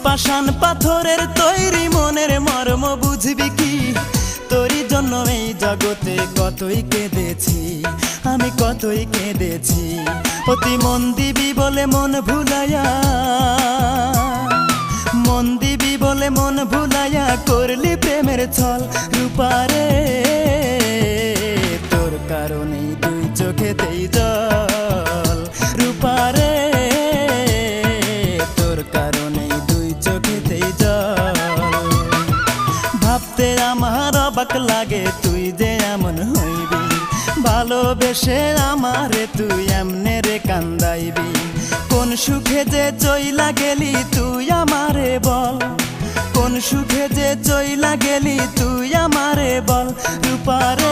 পাষাণ পাথরের তৈরি মনের মর্ম বুঝবি কি? তোরই জন্য এই জগতে কতই কেঁদেছি, আমি কতই কেঁদেছি। অতি মন দিবি বলে মন ভুলাইয়া, মন দিবি বলে মন ভুলাইয়া করলি প্রেমের ছল। রূপারে তোর কারণেই দুই চোখেতেই জল। রূপারে তোর কারণেই দুই চোখেতেই জল। ভাবতে আমার অবাক লাগে তুই যে এমন হইবি, ভালোবেসে আমারে তুই এমনে রে কান্দাইবি। কোন সুখে যে চইলা গেলি তুই আমারে বল, কোন সুখে যে চইলা গেলি তুই আমারে বল। রূপারে